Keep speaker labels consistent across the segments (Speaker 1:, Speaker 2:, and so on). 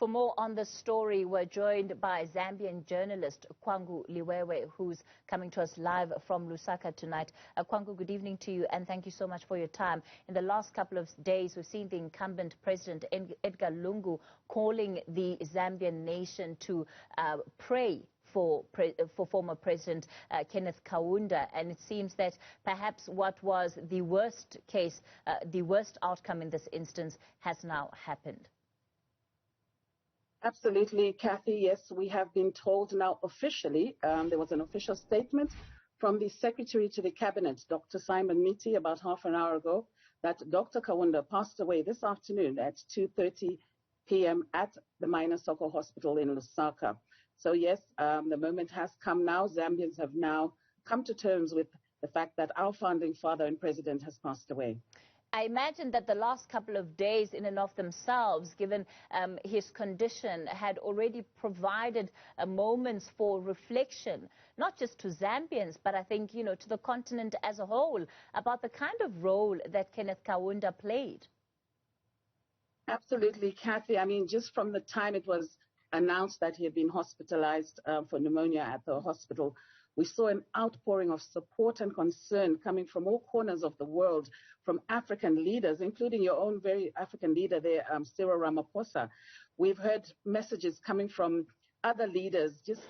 Speaker 1: For more on this story, we're joined by Zambian journalist Kwangu Liwewe, who's coming to us live from Lusaka tonight. Kwangu, good evening to you, and thank you so much for your time. In the last couple of days, we've seen the incumbent President Edgar Lungu calling the Zambian nation to pray for former President Kenneth Kaunda, and it seems that perhaps what was the worst case, the worst outcome in this instance has now happened.
Speaker 2: Absolutely, Kathy. Yes, we have been told now officially, there was an official statement from the Secretary to the Cabinet, Dr. Simon Miti, about half an hour ago, that Dr. Kaunda passed away this afternoon at 2:30 p.m. at the Minor Soko Hospital in Lusaka. So yes, the moment has come now. Zambians have now come to terms with the fact that our founding father and president has passed away.
Speaker 1: I imagine that the last couple of days in and of themselves, given his condition, had already provided moments for reflection, not just to Zambians, but I think, to the continent as a whole, about the kind of role that Kenneth Kaunda played.
Speaker 2: Absolutely, Kathy. I mean, just from the time it was announced that he had been hospitalized for pneumonia at the hospital, we saw an outpouring of support and concern coming from all corners of the world, from African leaders, including your own very African leader there, Cyril Ramaphosa. We've heard messages coming from other leaders, just,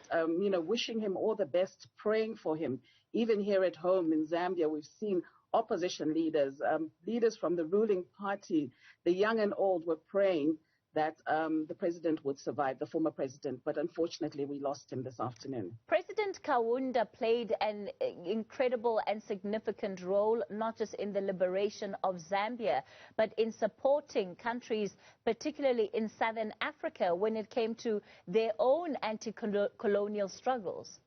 Speaker 2: wishing him all the best, praying for him. Even here at home in Zambia, we've seen opposition leaders, leaders from the ruling party, the young and old, were praying that the president would survive, the former president, but unfortunately we lost him this afternoon.
Speaker 1: President Kaunda played an incredible and significant role, not just in the liberation of Zambia, but in supporting countries, particularly in Southern Africa, when it came to their own anti-colonial struggles.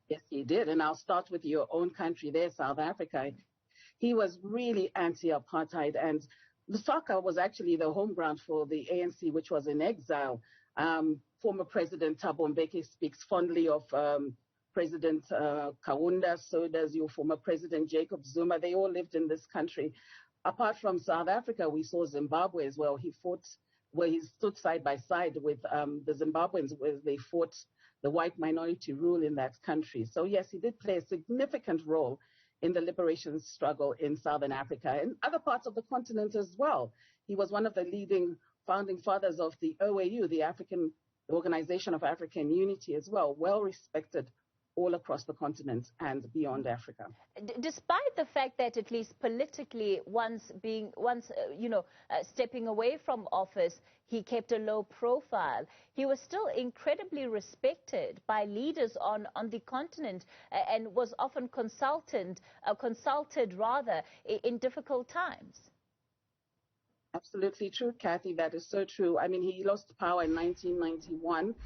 Speaker 2: Yes, he did, and I'll start with your own country there, South Africa. He was really anti-apartheid, and Lusaka was actually the home ground for the ANC, which was in exile. Former President Thabo Mbeki speaks fondly of President Kaunda, so does your former President Jacob Zuma. They all lived in this country. Apart from South Africa, we saw Zimbabwe as well. He stood side by side with the Zimbabweans, where they fought the white minority rule in that country. So yes, he did play a significant role in the liberation struggle in Southern Africa and other parts of the continent as well. He was one of the leading founding fathers of the OAU, the Organization of African Unity as well, well respected all across the continent and beyond Africa.
Speaker 1: Despite the fact that at least politically, once stepping away from office, he kept a low profile, he was still incredibly respected by leaders on the continent and was often consulted in difficult times.
Speaker 2: Absolutely true, Kathy. That is so true. I mean, he lost power in 1991.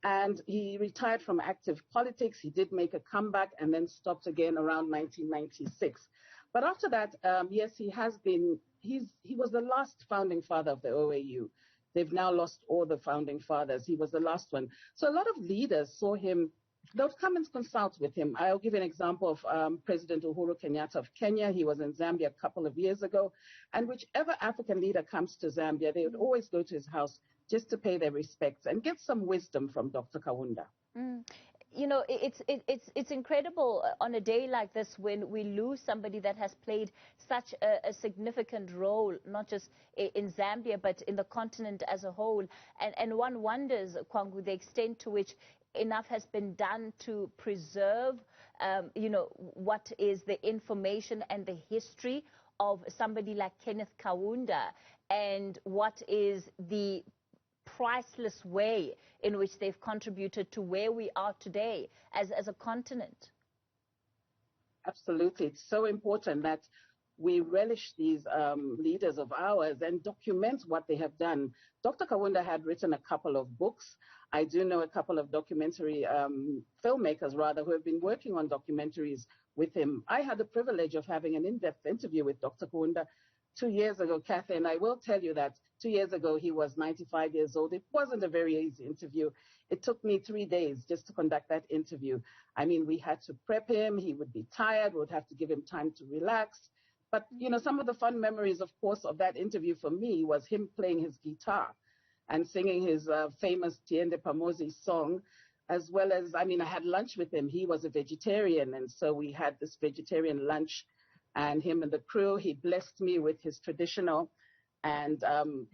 Speaker 2: And he retired from active politics. He did make a comeback and then stopped again around 1996. But after that, yes, he was the last founding father of the OAU. They've now lost all the founding fathers. He was the last one. So a lot of leaders saw him. They'll come and consult with him. I'll give you an example of President Uhuru Kenyatta of Kenya. He was in Zambia a couple of years ago. And whichever African leader comes to Zambia, they would always go to his house just to pay their respects and get some wisdom from Dr. Kaunda.
Speaker 1: It's incredible on a day like this when we lose somebody that has played such a significant role, not just in Zambia, but in the continent as a whole. And one wonders, Kwangu, the extent to which enough has been done to preserve, what is the information and the history of somebody like Kenneth Kaunda, and what is the priceless way in which they've contributed to where we are today as a continent.
Speaker 2: Absolutely. It's so important that we relish these leaders of ours and document what they have done. Dr. Kaunda had written a couple of books. I do know a couple of documentary filmmakers, who have been working on documentaries with him. I had the privilege of having an in-depth interview with Dr. Kaunda 2 years ago, Kathy, and I will tell you that 2 years ago he was 95 years old. It wasn't a very easy interview. It took me 3 days just to conduct that interview. I mean, we had to prep him. He would be tired. We would have to give him time to relax. But, some of the fun memories, of course, of that interview for me was him playing his guitar. and singing his famous Tiende Pamosi song, as well as, I mean, I had lunch with him. He was a vegetarian, and so we had this vegetarian lunch, and him and the crew, he blessed me with his traditional, and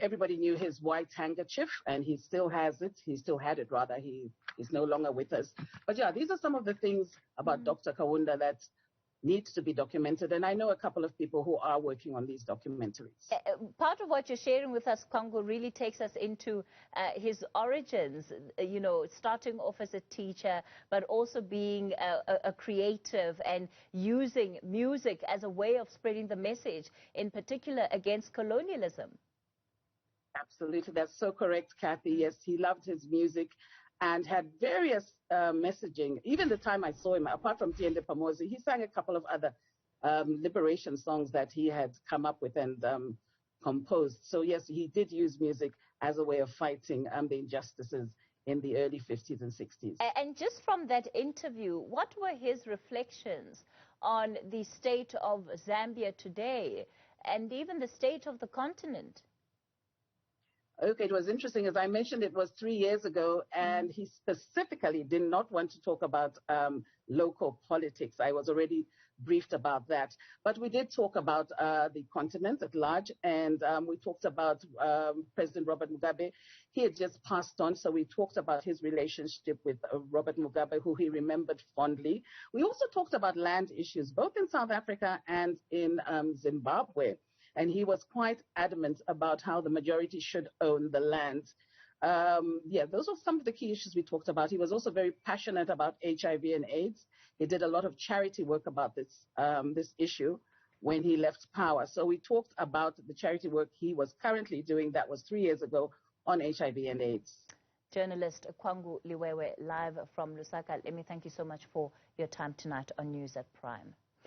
Speaker 2: everybody knew his white handkerchief, and he still has it. He still had it, rather. He's no longer with us. But yeah, these are some of the things about Dr. Kaunda that needs to be documented, and I know a couple of people who are working on these documentaries.
Speaker 1: Part of what you're sharing with us, Congo, really takes us into his origins, you know, starting off as a teacher, but also being a creative and using music as a way of spreading the message, in particular against colonialism.
Speaker 2: Absolutely, that's so correct, Kathy. Yes, he loved his music and had various messaging. Even the time I saw him, apart from Tiende Pamosi, he sang a couple of other liberation songs that he had come up with and composed. So yes, he did use music as a way of fighting the injustices in the early 50s and 60s.
Speaker 1: And just from that interview, what were his reflections on the state of Zambia today and even the state of the continent?
Speaker 2: Okay, it was interesting. As I mentioned, it was 3 years ago, and he specifically did not want to talk about local politics. I was already briefed about that. But we did talk about the continent at large, and we talked about President Robert Mugabe. He had just passed on, so we talked about his relationship with Robert Mugabe, who he remembered fondly. We also talked about land issues, both in South Africa and in Zimbabwe. And he was quite adamant about how the majority should own the land. Yeah, those were some of the key issues we talked about. He was also very passionate about HIV and AIDS. He did a lot of charity work about this issue when he left power. So we talked about the charity work he was currently doing. That was 3 years ago on HIV and AIDS.
Speaker 1: Journalist Kwangu Liwewe, live from Lusaka. Let me thank you so much for your time tonight on News at Prime.